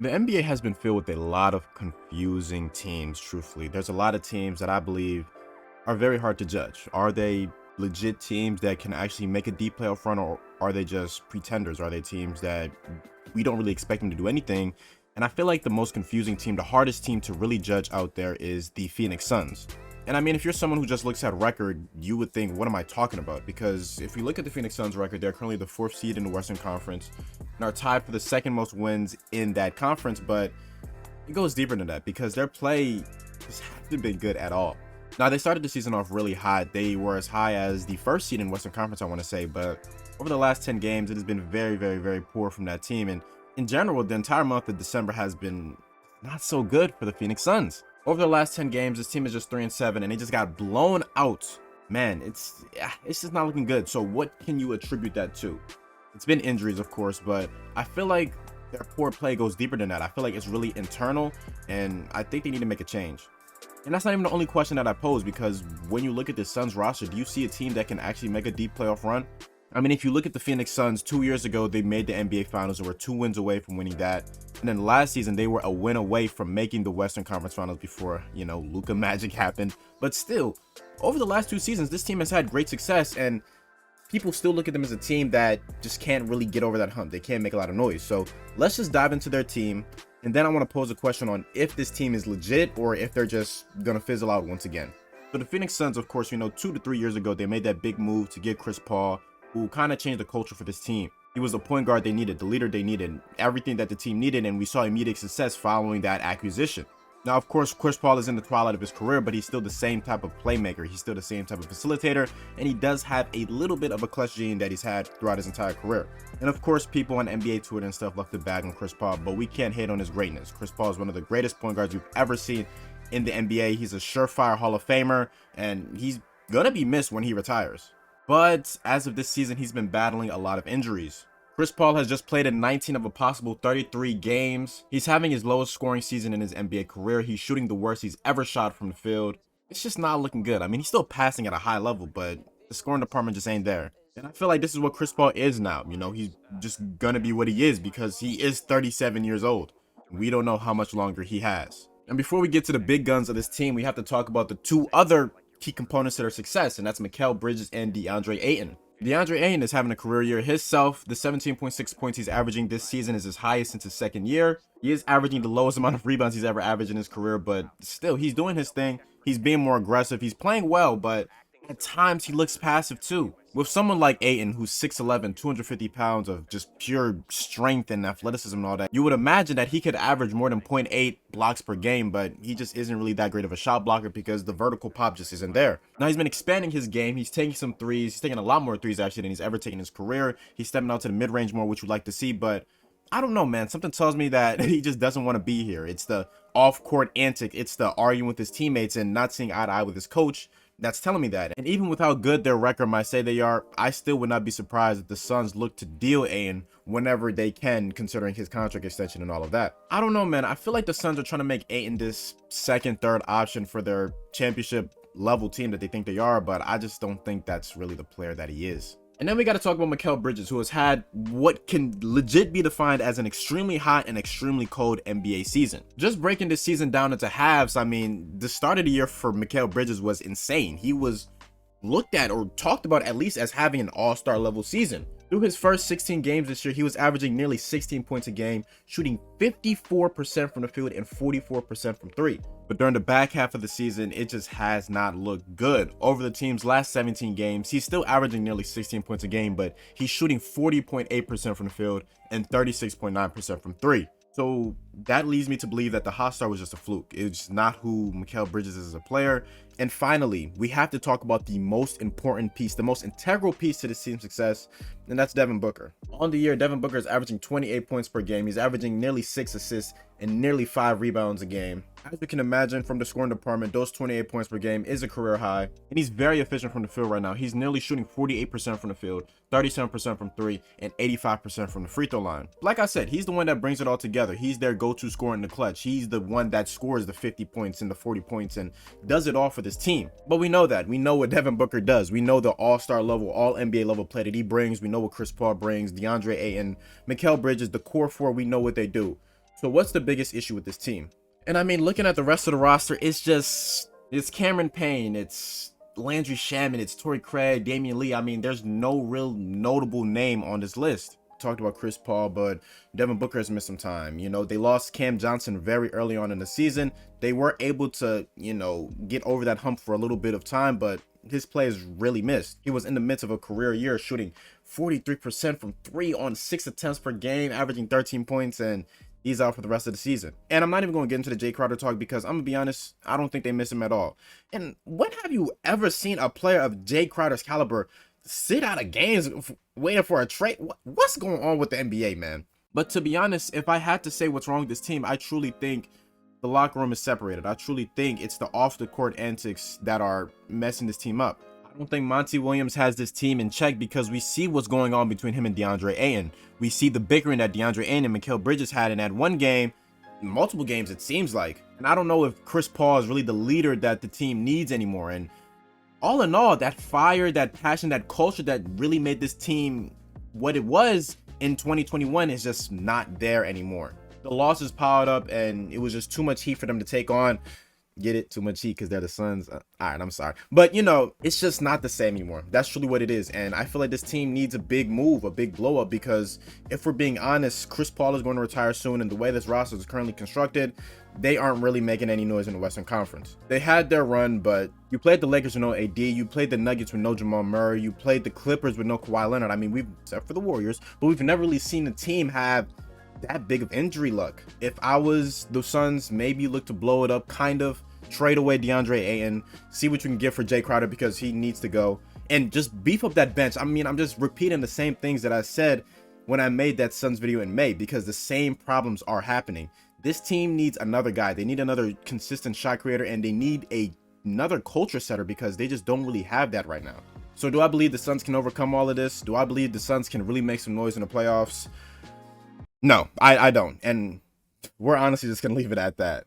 The NBA has been filled with a lot of confusing teams, truthfully. There's a lot of teams that I believe are very hard to judge. Are they legit teams that can actually make a deep playoff run, or are they just pretenders? Are they teams that we don't really expect them to do anything? And I feel like the most confusing team, the hardest team to really judge out there, is the Phoenix Suns. And I mean, if you're someone who just looks at record, you would think, what am I talking about? Because if we look at the Phoenix Suns record, they're currently the 4th seed in the Western Conference and are tied for the 2nd most wins in that conference. But it goes deeper than that because their play just hasn't been good at all. Now, they started the season off really high. They were as high as the 1st seed in Western Conference, I want to say. But over the last 10 games, it has been very, very, very poor from that team. And in general, the entire month of December has been not so good for the Phoenix Suns. Over the last 10 games, this team is just 3-7, and they just got blown out. Man, it's just not looking good. So what can you attribute that to? It's been injuries, of course, but I feel like their poor play goes deeper than that. I feel like it's really internal, and I think they need to make a change. And that's not even the only question that I pose, because when you look at the Suns roster, do you see a team that can actually make a deep playoff run? I mean, if you look at the Phoenix Suns, 2 years ago, they made the NBA Finals and were 2 wins away from winning that. And then last season, they were a win away from making the Western Conference Finals before, Luka Magic happened. But still, over the last 2 seasons, this team has had great success, and people still look at them as a team that just can't really get over that hump. They can't make a lot of noise. So let's just dive into their team. And then I want to pose a question on if this team is legit or if they're just going to fizzle out once again. So the Phoenix Suns, of course, 2 to 3 years ago, they made that big move to get Chris Paul, who kind of changed the culture for this team. He was the point guard they needed, the leader they needed, everything that the team needed, and we saw immediate success following that acquisition. Now, of course, Chris Paul is in the twilight of his career, but he's still the same type of playmaker. He's still the same type of facilitator, and he does have a little bit of a clutch gene that he's had throughout his entire career. And of course, people on NBA Twitter and stuff love to bag on Chris Paul, but we can't hate on his greatness. Chris Paul is one of the greatest point guards we've ever seen in the NBA. He's a surefire Hall of Famer, and he's gonna be missed when he retires. But as of this season, he's been battling a lot of injuries. Chris Paul has just played in 19 of a possible 33 games. He's having his lowest scoring season in his NBA career. He's shooting the worst he's ever shot from the field. It's just not looking good. I mean, he's still passing at a high level, but the scoring department just ain't there. And I feel like this is what Chris Paul is now. He's just gonna be what he is because he is 37 years old. We don't know how much longer he has. And before we get to the big guns of this team, we have to talk about the 2 other key components to their success, and that's Mikal Bridges and DeAndre Ayton. DeAndre Ayton is having a career year himself. The 17.6 points he's averaging this season is his highest since his 2nd year. He is averaging the lowest amount of rebounds he's ever averaged in his career, but still, he's doing his thing. He's being more aggressive. He's playing well, but at times he looks passive too. With someone like Ayton, who's 6'11", 250 pounds of just pure strength and athleticism and all that, you would imagine that he could average more than 0.8 blocks per game, but he just isn't really that great of a shot blocker because the vertical pop just isn't there. Now, he's been expanding his game. He's taking some threes. He's taking a lot more threes, actually, than he's ever taken in his career. He's stepping out to the mid-range more, which we'd like to see, but I don't know, man. Something tells me that he just doesn't want to be here. It's the off-court antic. It's the arguing with his teammates and not seeing eye to eye with his coach that's telling me that. And even with how good their record might say they are, I still would not be surprised if the Suns look to deal Ayton whenever they can, considering his contract extension and all of that. I don't know, man. I feel like the Suns are trying to make Ayton this 2nd, 3rd option for their championship level team that they think they are, but I just don't think that's really the player that he is. And then we got to talk about Mikal Bridges, who has had what can legit be defined as an extremely hot and extremely cold NBA season. Just breaking this season down into halves, I mean, the start of the year for Mikal Bridges was insane. He was looked at or talked about at least as having an all-star level season. Through his first 16 games this year, he was averaging nearly 16 points a game, shooting 54% from the field and 44% from 3. But during the back half of the season, it just has not looked good. Over the team's last 17 games, he's still averaging nearly 16 points a game, but he's shooting 40.8% from the field and 36.9% from 3. So that leads me to believe that the hot start was just a fluke. It's not who Mikal Bridges is as a player. And finally, we have to talk about the most important piece, the most integral piece to this team's success, and that's Devin Booker. On the year, Devin Booker is averaging 28 points per game. He's averaging nearly 6 assists and nearly 5 rebounds a game. As you can imagine from the scoring department, those 28 points per game is a career high, and he's very efficient from the field right now. He's nearly shooting 48% from the field, 37% from 3, and 85% from the free throw line. Like I said, he's the one that brings it all together. He's their go-to scorer in the clutch. He's the one that scores the 50 points and the 40 points and does it all for this team. But we know that. We know what Devin Booker does. We know the all-star level, all NBA level play that he brings. We know what Chris Paul brings, DeAndre Ayton, Mikal Bridges, the core four, we know what they do. So what's the biggest issue with this team? And I mean, looking at the rest of the roster, it's Cameron Payne, it's Landry Shaman, it's Torrey Craig, Damian Lee. I mean, there's no real notable name on this list. Talked about Chris Paul, but Devin Booker has missed some time. You know, they lost Cam Johnson very early on in the season. They were able to, you know, get over that hump for a little bit of time, but his play is really missed. He was in the midst of a career year, shooting 43% from 3 on 6 attempts per game, averaging 13 points, and he's out for the rest of the season. And I'm not even going to get into the Jay Crowder talk because I'm going to be honest, I don't think they miss him at all. And when have you ever seen a player of Jay Crowder's caliber sit out of games waiting for a trade? What's going on with the NBA, man? But to be honest, if I had to say what's wrong with this team, I truly think the locker room is separated. I truly think it's the off the court antics that are messing this team up. I don't think Monty Williams has this team in check because we see what's going on between him and DeAndre Ayton. We see the bickering that DeAndre Ayton and Mikal Bridges had in that one game, multiple games it seems like. And I don't know if Chris Paul is really the leader that the team needs anymore. And all in all, that fire, that passion, that culture that really made this team what it was in 2021 is just not there anymore. The losses piled up and it was just too much heat for them to take on. Get it? Too much heat because they're the Suns. All right, I'm sorry. But, you know, it's just not the same anymore. That's truly what it is. And I feel like this team needs a big move, a big blow up, because if we're being honest, Chris Paul is going to retire soon. And the way this roster is currently constructed, they aren't really making any noise in the Western Conference. They had their run, but you played the Lakers with no AD. You played the Nuggets with no Jamal Murray. You played the Clippers with no Kawhi Leonard. I mean, except for the Warriors, but we've never really seen the team have that big of injury luck. If I was the Suns, maybe look to blow it up, kind of trade away DeAndre Ayton, see what you can get for Jay Crowder because he needs to go, and just beef up that bench. I mean, I'm just repeating the same things that I said when I made that Suns video in May because the same problems are happening. This team needs another guy. They need another consistent shot creator, and they need another culture setter because they just don't really have that right now. So do I believe the Suns can overcome all of this? Do I believe the Suns can really make some noise in the playoffs? No, I don't. And we're honestly just going to leave it at that.